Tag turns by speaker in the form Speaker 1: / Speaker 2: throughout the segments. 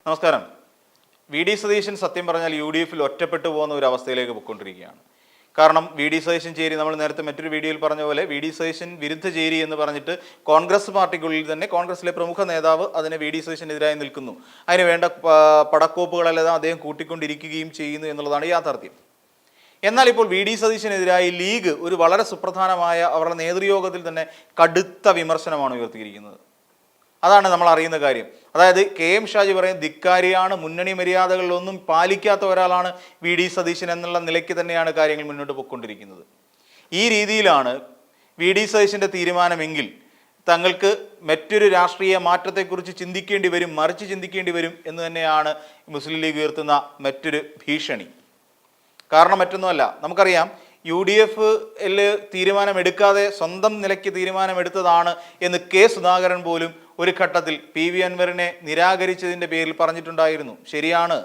Speaker 1: നമസ്കാരം. V D Satheesan സത്യം പറഞ്ഞാൽ യു ഡി എഫിൽ ഒറ്റപ്പെട്ടു പോകുന്ന ഒരു അവസ്ഥയിലേക്ക് പോയിക്കൊണ്ടിരിക്കുകയാണ്. കാരണം വി ഡി സതീശൻ ചേരി, നമ്മൾ നേരത്തെ മറ്റൊരു വീഡിയോയിൽ പറഞ്ഞ പോലെ വി ഡി സതീശൻ വിരുദ്ധ ചേരി എന്ന് പറഞ്ഞിട്ട് കോൺഗ്രസ് പാർട്ടിക്കുള്ളിൽ തന്നെ കോൺഗ്രസിലെ പ്രമുഖ നേതാവ് അതിനെ വി ഡി സതീശനെതിരായി നിൽക്കുന്നു. അതിന് വേണ്ട പടക്കോപ്പുകളെല്ലാം അദ്ദേഹം കൂട്ടിക്കൊണ്ടിരിക്കുകയും ചെയ്യുന്നു എന്നുള്ളതാണ് യാഥാർത്ഥ്യം. എന്നാൽ ഇപ്പോൾ വി ഡി സതീശനെതിരായി ലീഗ് ഒരു വളരെ സുപ്രധാനമായ അവരുടെ നേതൃയോഗത്തിൽ തന്നെ കടുത്ത വിമർശനമാണ് ഉയർത്തിയിരിക്കുന്നത്. അതാണ് നമ്മൾ അറിയുന്ന കാര്യം. അതായത് കെ എം ഷാജി പറയുന്ന ധിക്കാരിയാണ്, മുന്നണി മര്യാദകളിലൊന്നും പാലിക്കാത്ത ഒരാളാണ് വി ഡി സതീശൻ എന്നുള്ള നിലയ്ക്ക് തന്നെയാണ് കാര്യങ്ങൾ മുന്നോട്ട് പോയിക്കൊണ്ടിരിക്കുന്നത്. ഈ രീതിയിലാണ് വി ഡി സതീശൻ്റെ തീരുമാനമെങ്കിൽ തങ്ങൾക്ക് മറ്റൊരു രാഷ്ട്രീയ മാറ്റത്തെക്കുറിച്ച് ചിന്തിക്കേണ്ടി വരും, മറിച്ച് ചിന്തിക്കേണ്ടി വരും എന്ന് തന്നെയാണ് മുസ്ലിം ലീഗ് ഉയർത്തുന്ന മറ്റൊരു ഭീഷണി. കാരണം മറ്റൊന്നുമല്ല, നമുക്കറിയാം യു ഡി എഫിൽ തീരുമാനമെടുക്കാതെ സ്വന്തം നിലയ്ക്ക് തീരുമാനമെടുത്തതാണ് എന്ന് കെ സുധാകരൻ പോലും ഒരു ഘട്ടത്തിൽ പി വി അൻവറിനെ നിരാകരിച്ചതിൻ്റെ പേരിൽ പറഞ്ഞിട്ടുണ്ടായിരുന്നു. ശരിയാണ്,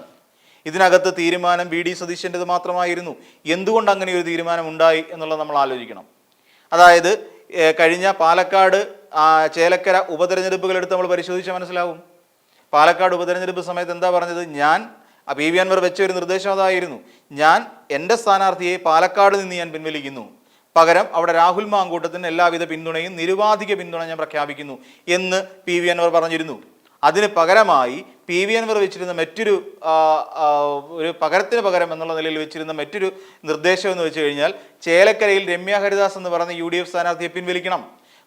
Speaker 1: ഇതിനകത്ത് തീരുമാനം വി ഡി സതീശൻ്റെത് മാത്രമായിരുന്നു. എന്തുകൊണ്ട് അങ്ങനെ ഒരു തീരുമാനം ഉണ്ടായി എന്നുള്ളത് നമ്മൾ ആലോചിക്കണം. അതായത് കഴിഞ്ഞ പാലക്കാട് ചേലക്കര ഉപതെരഞ്ഞെടുപ്പുകൾ എടുത്ത് നമ്മൾ പരിശോധിച്ചാൽ മനസ്സിലാവും. പാലക്കാട് ഉപതെരഞ്ഞെടുപ്പ് സമയത്ത് എന്താ പറഞ്ഞത്? പി വി അൻവർ വെച്ച ഒരു നിർദ്ദേശം അതായിരുന്നു, എൻ്റെ സ്ഥാനാർത്ഥിയെ പാലക്കാട് നിന്ന് ഞാൻ പിൻവലിക്കുന്നു, പകരം അവിടെ രാഹുൽ മാങ്കൂട്ടത്തിന് എല്ലാവിധ പിന്തുണയും നിരുപാധിക പിന്തുണ ഞാൻ പ്രഖ്യാപിക്കുന്നു എന്ന് പി വി അൻവർ പറഞ്ഞിരുന്നു. അതിന് പകരമായി പി വി അൻവർ വെച്ചിരുന്ന ഒരു പകരത്തിന് പകരം എന്നുള്ള നിലയിൽ വെച്ചിരുന്ന മറ്റൊരു നിർദ്ദേശം എന്ന് വെച്ച് കഴിഞ്ഞാൽ ചേലക്കരയിൽ രമ്യ ഹരിദാസ് എന്ന് പറയുന്ന യു ഡി എഫ് സ്ഥാനാർത്ഥിയെ പിൻവലിക്കണം,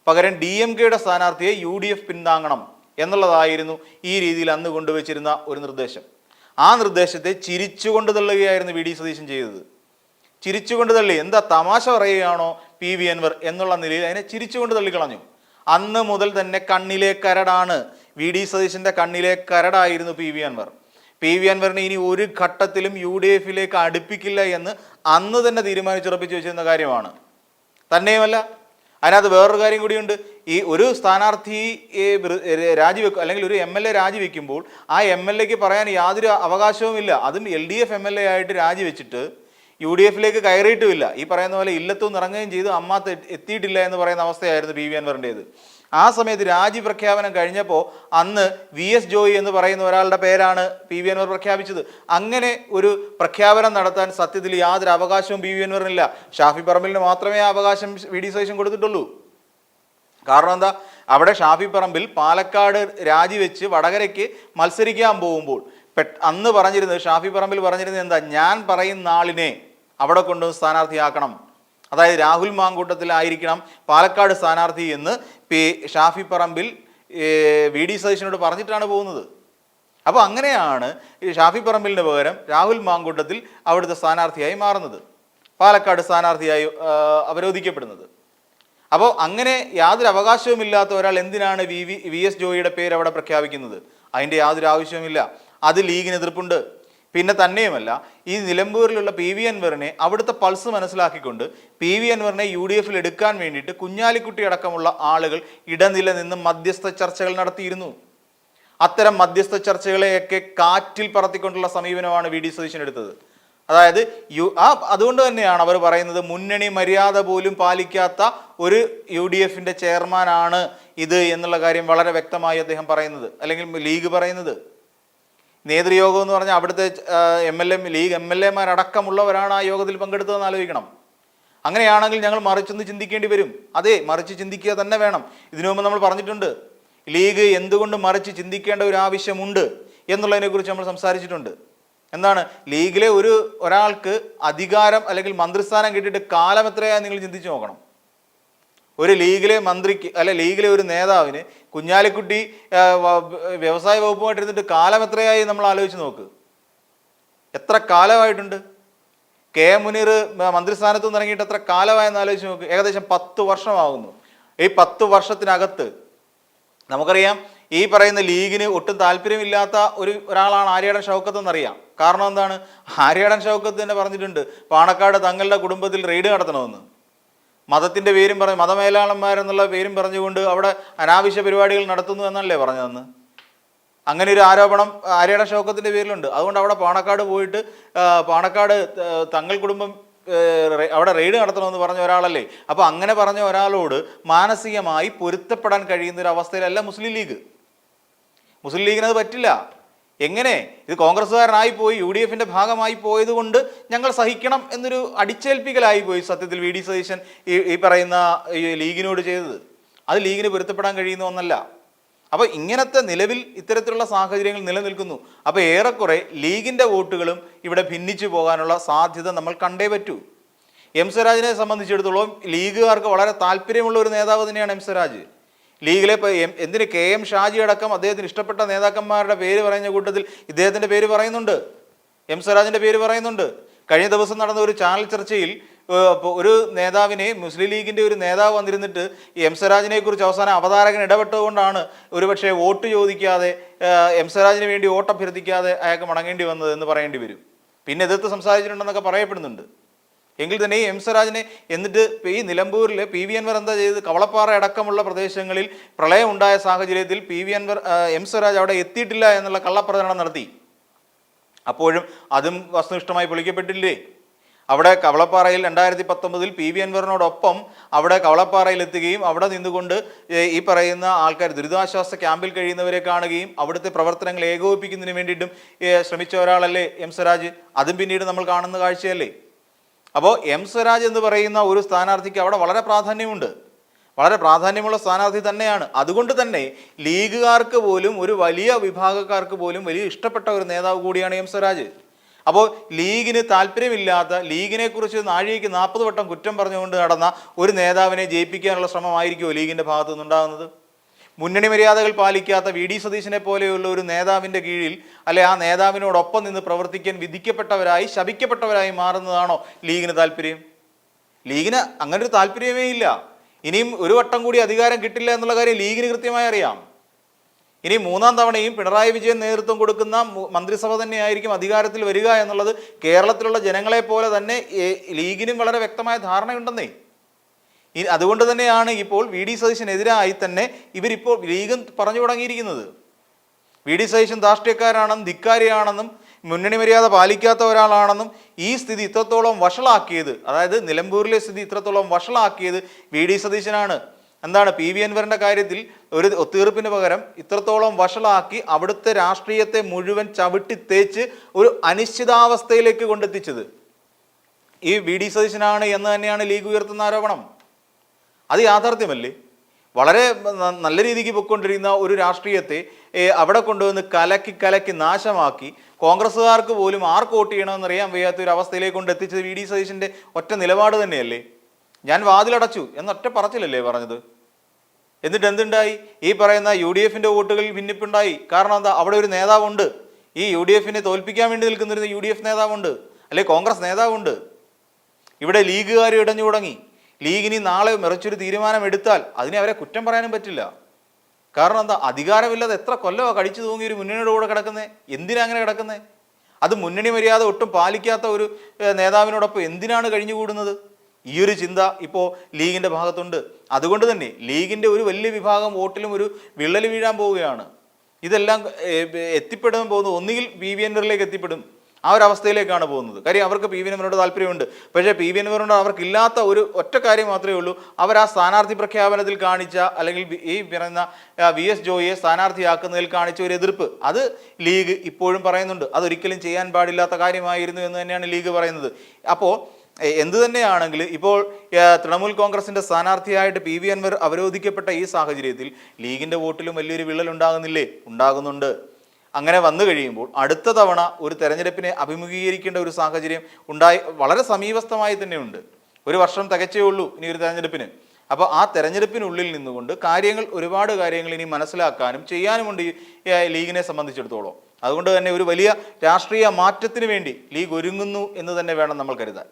Speaker 1: പകരം DMK-യുടെ സ്ഥാനാർത്ഥിയെ UDF പിന്താങ്ങണം എന്നുള്ളതായിരുന്നു ഈ രീതിയിൽ അന്ന് കൊണ്ടുവച്ചിരുന്ന ഒരു നിർദ്ദേശം. ആ നിർദ്ദേശത്തെ ചിരിച്ചുകൊണ്ട് തള്ളുകയായിരുന്നു വി ഡി സതീശൻ ചെയ്തത്. ചിരിച്ചുകൊണ്ട് തള്ളി, എന്താ തമാശ പറയുകയാണോ പി വി അൻവർ എന്നുള്ള നിലയിൽ അതിനെ ചിരിച്ചുകൊണ്ട് തള്ളിക്കളഞ്ഞു. അന്ന് മുതൽ തന്നെ കണ്ണിലെ കരടാണ്, വി ഡി സതീശൻ്റെ കണ്ണിലെ കരടായിരുന്നു P V Anvar. P V അൻവറിനെ ഇനി ഒരു ഘട്ടത്തിലും UDF അടുപ്പിക്കില്ല എന്ന് അന്ന് തന്നെ തീരുമാനിച്ചുറപ്പിച്ച് വെച്ചിരുന്ന കാര്യമാണ്. തന്നെയുമല്ല, അതിനകത്ത് വേറൊരു കാര്യം കൂടിയുണ്ട്. ഈ ഒരു സ്ഥാനാർത്ഥിയെ രാജിവെക്കും അല്ലെങ്കിൽ ഒരു MLA രാജിവെക്കുമ്പോൾ ആ MLAക്ക് പറയാൻ യാതൊരു അവകാശവുമില്ല. അതും LDF MLA ആയിട്ട് രാജിവെച്ചിട്ട് UDF കയറിയിട്ടുമില്ല. ഈ പറയുന്ന പോലെ ഇല്ലത്തുനിന്ന് ഇറങ്ങുകയും ചെയ്തു, അമ്മാത്ത് എത്തിയിട്ടില്ല എന്ന് പറയുന്ന അവസ്ഥയായിരുന്നു പി വി അൻവറിൻ്റേത്. ആ സമയത്ത് രാജി പ്രഖ്യാപനം കഴിഞ്ഞപ്പോൾ അന്ന് VS ജോയി എന്ന് പറയുന്ന ഒരാളുടെ പേരാണ് പി വി അൻവർ പ്രഖ്യാപിച്ചത്. അങ്ങനെ ഒരു പ്രഖ്യാപനം നടത്താൻ സത്യത്തിൽ യാതൊരു അവകാശവും പി വി അൻവറിനില്ല. ഷാഫി പറമ്പിലിന് മാത്രമേ ആ അവകാശം വി ഡി സതീശൻ കൊടുത്തിട്ടുള്ളൂ. കാരണം എന്താ, അവിടെ ഷാഫി പറമ്പിൽ പാലക്കാട് രാജിവെച്ച് വടകരയ്ക്ക് മത്സരിക്കാൻ പോകുമ്പോൾ അന്ന് പറഞ്ഞിരുന്നത്, ഷാഫി പറമ്പിൽ പറഞ്ഞിരുന്നത് എന്താ, ഞാൻ പറയുന്ന ആളിനെ അവിടെ കൊണ്ടുവന്ന് സ്ഥാനാർത്ഥിയാക്കണം, അതായത് രാഹുൽ മാങ്കൂട്ടത്തിലായിരിക്കണം പാലക്കാട് സ്ഥാനാർത്ഥി എന്ന് ഷാഫി പറമ്പിൽ വി ഡി സതീശനോട് പറഞ്ഞിട്ടാണ് പോകുന്നത്. അപ്പോൾ അങ്ങനെയാണ് ഷാഫി പറമ്പിലിന് പകരം രാഹുൽ മാങ്കൂട്ടത്തിൽ അവിടുത്തെ സ്ഥാനാർത്ഥിയായി മാറുന്നത്, പാലക്കാട് സ്ഥാനാർത്ഥിയായി അവരോധിക്കപ്പെടുന്നത്. അപ്പോൾ അങ്ങനെ യാതൊരു അവകാശവുമില്ലാത്ത ഒരാൾ എന്തിനാണ് VS ജോയിയുടെ പേര് അവിടെ പ്രഖ്യാപിക്കുന്നത്? അതിൻ്റെ യാതൊരു ആവശ്യവുമില്ല. അത് ലീഗിന് എതിർപ്പുണ്ട്. പിന്നെ തന്നെയുമല്ല, ഈ നിലമ്പൂരിലുള്ള പി വി അൻവറിനെ അവിടുത്തെ പൾസ് മനസ്സിലാക്കിക്കൊണ്ട് പി വി അൻവറിനെ UDF എടുക്കാൻ വേണ്ടിയിട്ട് കുഞ്ഞാലിക്കുട്ടി അടക്കമുള്ള ആളുകൾ ഇടനില നിന്ന് മധ്യസ്ഥ ചർച്ചകൾ നടത്തിയിരുന്നു. അത്തരം മധ്യസ്ഥ ചർച്ചകളെയൊക്കെ കാറ്റിൽ പറത്തിക്കൊണ്ടുള്ള സമീപനമാണ് വി ഡി സതീശൻ എടുത്തത്. അതായത് അതുകൊണ്ട് തന്നെയാണ് അവർ പറയുന്നത്, മുന്നണി മര്യാദ പോലും പാലിക്കാത്ത ഒരു UDF ചെയർമാനാണ് ഇത് എന്നുള്ള കാര്യം വളരെ വ്യക്തമായി അദ്ദേഹം പറയുന്നത്, അല്ലെങ്കിൽ ലീഗ് പറയുന്നത്. നേതൃയോഗം എന്ന് പറഞ്ഞാൽ അവിടുത്തെ ലീഗ് MLA അടക്കമുള്ളവരാണ് ആ യോഗത്തിൽ പങ്കെടുത്തതെന്ന് ആലോചിക്കണം. അങ്ങനെയാണെങ്കിൽ ഞങ്ങൾ മറിച്ചൊന്ന് ചിന്തിക്കേണ്ടി വരും. അതെ, മറിച്ച് ചിന്തിക്കുക തന്നെ വേണം. ഇതിനു മുമ്പ് നമ്മൾ പറഞ്ഞിട്ടുണ്ട്, ലീഗ് എന്തുകൊണ്ട് മറിച്ച് ചിന്തിക്കേണ്ട ഒരു ആവശ്യമുണ്ട് എന്നുള്ളതിനെക്കുറിച്ച് നമ്മൾ സംസാരിച്ചിട്ടുണ്ട്. എന്താണ്, ലീഗിലെ ഒരാൾക്ക് അധികാരം അല്ലെങ്കിൽ മന്ത്രിസ്ഥാനം കിട്ടിയിട്ട് കാലം എത്രയായി നിങ്ങൾ ചിന്തിച്ചു നോക്കണം. ഒരു ലീഗിലെ മന്ത്രിക്ക് അല്ലെ ലീഗിലെ ഒരു നേതാവിന് കുഞ്ഞാലിക്കുട്ടി വ്യവസായ വകുപ്പുമായിട്ടിരുന്നിട്ട് കാലം എത്രയായി നമ്മൾ ആലോചിച്ച് നോക്ക്. എത്ര കാലമായിട്ടുണ്ട്? കെ മുനീർ മന്ത്രിസ്ഥാനത്ത് നിന്ന് ഇറങ്ങിയിട്ട് എത്ര കാലമായെന്ന് ആലോചിച്ച് നോക്ക്. ഏകദേശം 10 വർഷമാകുന്നു. ഈ 10 വർഷത്തിനകത്ത് നമുക്കറിയാം, ഈ പറയുന്ന ലീഗിന് ഒട്ടും താല്പര്യമില്ലാത്ത ഒരാളാണ് ആര്യാടൻ ഷൗക്കത്ത് എന്നറിയാം. കാരണം എന്താണ്, ആര്യാടൻ ഷൗക്കത്ത് തന്നെ പറഞ്ഞിട്ടുണ്ട് പാണക്കാട് തങ്ങളുടെ കുടുംബത്തിൽ റെയ്ഡ് നടത്തണമെന്ന്. മതത്തിൻ്റെ പേരും പറഞ്ഞ് മതമേലാളന്മാരെന്നുള്ള പേരും പറഞ്ഞുകൊണ്ട് അവിടെ അനാവശ്യ പരിപാടികൾ നടത്തുന്നു എന്നല്ലേ പറഞ്ഞതെന്ന്. അങ്ങനെ ഒരു ആരോപണം ആര്യാടൻ ഷൗക്കത്തിൻ്റെ പേരിലുണ്ട്. അതുകൊണ്ട് അവിടെ പാണക്കാട് പോയിട്ട് പാണക്കാട് തങ്ങൾ കുടുംബം അവിടെ റെയ്ഡ് നടത്തണമെന്ന് പറഞ്ഞ ഒരാളല്ലേ. അപ്പോൾ അങ്ങനെ പറഞ്ഞ ഒരാളോട് മാനസികമായി പൊരുത്തപ്പെടാൻ കഴിയുന്ന ഒരു അവസ്ഥയിലല്ല മുസ്ലിം ലീഗ്. മുസ്ലിം ലീഗിനത് പറ്റില്ല. എങ്ങനെ ഇത് കോൺഗ്രസ്സുകാരനായി പോയി യു ഡി എഫിൻ്റെ ഭാഗമായി പോയത് കൊണ്ട് ഞങ്ങൾ സഹിക്കണം എന്നൊരു അടിച്ചേൽപ്പിക്കലായി പോയി സത്യത്തിൽ വി ഡി സതീശൻ ഈ പറയുന്ന ഈ ലീഗിനോട് ചെയ്തത്. അത് ലീഗിന് പൊരുത്തപ്പെടാൻ കഴിയുന്ന ഒന്നല്ല. അപ്പോൾ ഇങ്ങനത്തെ നിലവിൽ ഇത്തരത്തിലുള്ള സാഹചര്യങ്ങൾ നിലനിൽക്കുന്നു. അപ്പോൾ ഏറെക്കുറെ ലീഗിൻ്റെ വോട്ടുകളും ഇവിടെ ഭിന്നിച്ചു പോകാനുള്ള സാധ്യത നമ്മൾ കണ്ടേ പറ്റൂ. എം സ്വരാജിനെ സംബന്ധിച്ചിടത്തോളം ലീഗുകാർക്ക് വളരെ താല്പര്യമുള്ള ഒരു നേതാവ് തന്നെയാണ് എം സ്വരാജ്. ലീഗിലെ എന്തിന് കെ എം ഷാജി അടക്കം അദ്ദേഹത്തിന് ഇഷ്ടപ്പെട്ട നേതാക്കന്മാരുടെ പേര് പറയുന്ന കൂട്ടത്തിൽ ഇദ്ദേഹത്തിൻ്റെ പേര് പറയുന്നുണ്ട്, എം സ്വരാജിൻ്റെ പേര് പറയുന്നുണ്ട്. കഴിഞ്ഞ ദിവസം നടന്ന ഒരു ചാനൽ ചർച്ചയിൽ ഒരു നേതാവിനെ, മുസ്ലിം ലീഗിൻ്റെ ഒരു നേതാവ് വന്നിരുന്നിട്ട് എം സ്വരാജിനെ കുറിച്ച് അവസാനം അവതാരകൻ ഇടപെട്ടുകൊണ്ടാണ് ഒരുപക്ഷെ വോട്ട് ചോദിക്കാതെ എം സ്വരാജിന് വേണ്ടി വോട്ട് അഭ്യർത്ഥിക്കാതെ അയാൾക്ക് മടങ്ങേണ്ടി വന്നത് എന്ന് പറയേണ്ടി വരും. പിന്നെ എതിർത്ത് സംസാരിച്ചിട്ടുണ്ടെന്നൊക്കെ പറയപ്പെടുന്നുണ്ട്. എങ്കിൽ തന്നെ ഈ എം സ്വരാജിനെ എന്നിട്ട് ഈ നിലമ്പൂരിൽ പി വി അൻവർ എന്താ ചെയ്തത്? കവളപ്പാറ അടക്കമുള്ള പ്രദേശങ്ങളിൽ പ്രളയം ഉണ്ടായ സാഹചര്യത്തിൽ എം സ്വരാജ് അവിടെ എത്തിയിട്ടില്ല എന്നുള്ള കള്ളപ്രചരണം നടത്തി. അപ്പോഴും അതും വസ്തുനിഷ്ഠമായി പൊളിക്കപ്പെട്ടില്ലേ? അവിടെ കവളപ്പാറയിൽ 2019 പി വി അൻവറിനോടൊപ്പം അവിടെ കവളപ്പാറയിൽ എത്തുകയും അവിടെ നിന്നുകൊണ്ട് ഈ പറയുന്ന ആൾക്കാർ ദുരിതാശ്വാസ ക്യാമ്പിൽ കഴിയുന്നവരെ കാണുകയും അവിടുത്തെ പ്രവർത്തനങ്ങൾ ഏകോപിപ്പിക്കുന്നതിന് വേണ്ടിയിട്ടും ശ്രമിച്ച ഒരാളല്ലേ എം സ്വരാജ്. അതും പിന്നീട് നമ്മൾ കാണുന്ന കാഴ്ചയല്ലേ. അപ്പോൾ എം സ്വരാജ് എന്ന് പറയുന്ന ഒരു സ്ഥാനാർത്ഥിക്ക് അവിടെ വളരെ പ്രാധാന്യമുണ്ട്, വളരെ പ്രാധാന്യമുള്ള സ്ഥാനാർത്ഥി തന്നെയാണ്. അതുകൊണ്ട് തന്നെ ലീഗുകാർക്ക് പോലും, ഒരു വലിയ വിഭാഗക്കാർക്ക് പോലും വലിയ ഇഷ്ടപ്പെട്ട ഒരു നേതാവ് കൂടിയാണ് എം സ്വരാജ്. അപ്പോൾ ലീഗിന് താല്പര്യമില്ലാത്ത, ലീഗിനെ കുറിച്ച് നാഴികയ്ക്ക് 40 വട്ടം കുറ്റം പറഞ്ഞുകൊണ്ട് നടന്ന ഒരു നേതാവിനെ ജയിപ്പിക്കാനുള്ള ശ്രമമായിരിക്കുമോ ലീഗിൻ്റെ ഭാഗത്തു നിന്നുണ്ടാകുന്നത്? മുന്നണി മര്യാദകൾ പാലിക്കാത്ത വി ഡി സതീശനെ പോലെയുള്ള ഒരു നേതാവിൻ്റെ കീഴിൽ, അല്ലെ ആ നേതാവിനോടൊപ്പം നിന്ന് പ്രവർത്തിക്കാൻ വിധിക്കപ്പെട്ടവരായി, ശപിക്കപ്പെട്ടവരായി മാറുന്നതാണോ ലീഗിന് താല്പര്യം? ലീഗിന് അങ്ങനെ ഒരു താല്പര്യമേ ഇല്ല. ഇനിയും ഒരു വട്ടം കൂടി അധികാരം കിട്ടില്ല എന്നുള്ള കാര്യം ലീഗിന് കൃത്യമായി അറിയാം. ഇനി 3ാം തവണയും പിണറായി വിജയൻ നേതൃത്വം കൊടുക്കുന്ന മന്ത്രിസഭ തന്നെയായിരിക്കും അധികാരത്തിൽ വരിക എന്നുള്ളത് കേരളത്തിലുള്ള ജനങ്ങളെ പോലെ തന്നെ ലീഗിനും വളരെ വ്യക്തമായ ധാരണയുണ്ടെന്നേ. അതുകൊണ്ട് തന്നെയാണ് ഇപ്പോൾ വി ഡി സതീശനെതിരായി തന്നെ ഇവരിപ്പോൾ ലീഗ് പറഞ്ഞു തുടങ്ങിയിരിക്കുന്നത്. വി ഡി സതീശൻ ധാർഷ്ട്യക്കാരാണെന്നും ധിക്കാരിയാണെന്നും മുന്നണി മര്യാദ പാലിക്കാത്ത ഒരാളാണെന്നും ഈ സ്ഥിതി ഇത്രത്തോളം വഷളാക്കിയത്, അതായത് നിലമ്പൂരിലെ സ്ഥിതി ഇത്രത്തോളം വഷളാക്കിയത് വി ഡി സതീശനാണ്. എന്താണ് പി വി അൻവറിൻ്റെ കാര്യത്തിൽ ഒരു ഒത്തീർപ്പിന് പകരം ഇത്രത്തോളം വഷളാക്കി അവിടുത്തെ രാഷ്ട്രീയത്തെ മുഴുവൻ ചവിട്ടി തേച്ച് ഒരു അനിശ്ചിതാവസ്ഥയിലേക്ക് കൊണ്ടെത്തിച്ചത് ഈ വി ഡി സതീശനാണ് എന്ന് തന്നെയാണ് ലീഗ് ഉയർത്തുന്ന ആരോപണം. അത് യാഥാർത്ഥ്യമല്ലേ? വളരെ നല്ല രീതിക്ക് പൊയ്ക്കൊണ്ടിരിക്കുന്ന ഒരു രാഷ്ട്രീയത്തെ അവിടെ കൊണ്ടുവന്ന് കലക്കി നാശമാക്കി കോൺഗ്രസ്സുകാർക്ക് പോലും ആർക്ക് വോട്ട് ചെയ്യണമെന്നറിയാൻ വയ്യാത്ത ഒരു അവസ്ഥയിലേക്ക് കൊണ്ട് എത്തിച്ചത് വി ഡി സതീശൻ്റെ ഒറ്റ നിലപാട് തന്നെയല്ലേ? ഞാൻ വാതിലടച്ചു എന്നൊറ്റ പറച്ചിലല്ലേ പറഞ്ഞത്? എന്നിട്ട് എന്തുണ്ടായി? ഈ പറയുന്ന യു ഡി എഫിൻ്റെ വോട്ടുകളിൽ ഭിന്നിപ്പുണ്ടായി. കാരണം എന്താ? അവിടെ ഒരു നേതാവുണ്ട്, ഈ യു ഡി എഫിനെ തോൽപ്പിക്കാൻ വേണ്ടി നിൽക്കുന്നൊരു യു ഡി എഫ് നേതാവുണ്ട്, അല്ലെ കോൺഗ്രസ് നേതാവുണ്ട്. ഇവിടെ ലീഗുകാർ ഇടഞ്ഞു തുടങ്ങി. ലീഗിനി നാളെ മറിച്ചൊരു തീരുമാനം എടുത്താൽ അതിനെ അവരെ കുറ്റം പറയാനും പറ്റില്ല. കാരണം എന്താ? അധികാരമില്ലാതെ എത്ര കൊല്ലമോ കടിച്ചു തൂങ്ങി ഒരു മുന്നണിയുടെ കൂടെ കിടക്കുന്നത്? എന്തിനാ അങ്ങനെ കിടക്കുന്നത്? അത് മുന്നണി മര്യാദ ഒട്ടും പാലിക്കാത്ത ഒരു നേതാവിനോടൊപ്പം എന്തിനാണ് കഴിഞ്ഞുകൂടുന്നത്? ഈ ഒരു ചിന്ത ഇപ്പോൾ ലീഗിൻ്റെ ഭാഗത്തുണ്ട്. അതുകൊണ്ട് തന്നെ ലീഗിൻ്റെ ഒരു വലിയ വിഭാഗം വോട്ടിലും ഒരു വിള്ളൽ വീഴാൻ പോവുകയാണ്. ഇതെല്ലാം എത്തിപ്പെടാൻ പോകുന്നത് ഒന്നുകിൽ പി വി അൻവറിലേക്ക് എത്തിപ്പെടും, ആ ഒരു അവസ്ഥയിലേക്കാണ് പോകുന്നത്. കാര്യം അവർക്ക് പി വി അൻവറിനോട് താല്പര്യമുണ്ട്. പക്ഷേ പി വി അൻവറിനോട് അവർക്കില്ലാത്ത ഒരു ഒറ്റ കാര്യം മാത്രമേ ഉള്ളൂ, അവർ ആ സ്ഥാനാർത്ഥി പ്രഖ്യാപനത്തിൽ കാണിച്ച, അല്ലെങ്കിൽ ഈ പറയുന്ന വി എസ് ജോയിയെ സ്ഥാനാർത്ഥിയാക്കുന്നതിൽ കാണിച്ച ഒരു എതിർപ്പ്, അത് ലീഗ് ഇപ്പോഴും പറയുന്നുണ്ട്. അതൊരിക്കലും ചെയ്യാൻ പാടില്ലാത്ത കാര്യമായിരുന്നു എന്ന് തന്നെയാണ് ലീഗ് പറയുന്നത്. അപ്പോൾ എന്തു തന്നെയാണെങ്കിൽ ഇപ്പോൾ തൃണമൂൽ കോൺഗ്രസിൻ്റെ സ്ഥാനാർത്ഥിയായിട്ട് പി വി അൻവർ അവരോധിക്കപ്പെട്ട ഈ സാഹചര്യത്തിൽ ലീഗിൻ്റെ വോട്ടിലും വലിയൊരു വിള്ളൽ ഉണ്ടാകുന്നില്ലേ? ഉണ്ടാകുന്നുണ്ട്. അങ്ങനെ വന്നു കഴിയുമ്പോൾ അടുത്ത തവണ ഒരു തെരഞ്ഞെടുപ്പിനെ അഭിമുഖീകരിക്കേണ്ട ഒരു സാഹചര്യം വളരെ സമീപസ്ഥമായി തന്നെയുണ്ട്. 1 വർഷം തികച്ചേ ഉള്ളൂ ഇനി ഒരു തെരഞ്ഞെടുപ്പിന്. അപ്പോൾ ആ തെരഞ്ഞെടുപ്പിനുള്ളിൽ നിന്നുകൊണ്ട് ഒരുപാട് കാര്യങ്ങൾ ഇനി മനസ്സിലാക്കാനും ചെയ്യാനുമുണ്ട് ഈ ലീഗിനെ സംബന്ധിച്ചിടത്തോളം. അതുകൊണ്ട് തന്നെ ഒരു വലിയ രാഷ്ട്രീയ മാറ്റത്തിന് വേണ്ടി ലീഗ് ഒരുങ്ങുന്നു എന്ന് തന്നെ വേണം നമ്മൾ കരുതാൻ.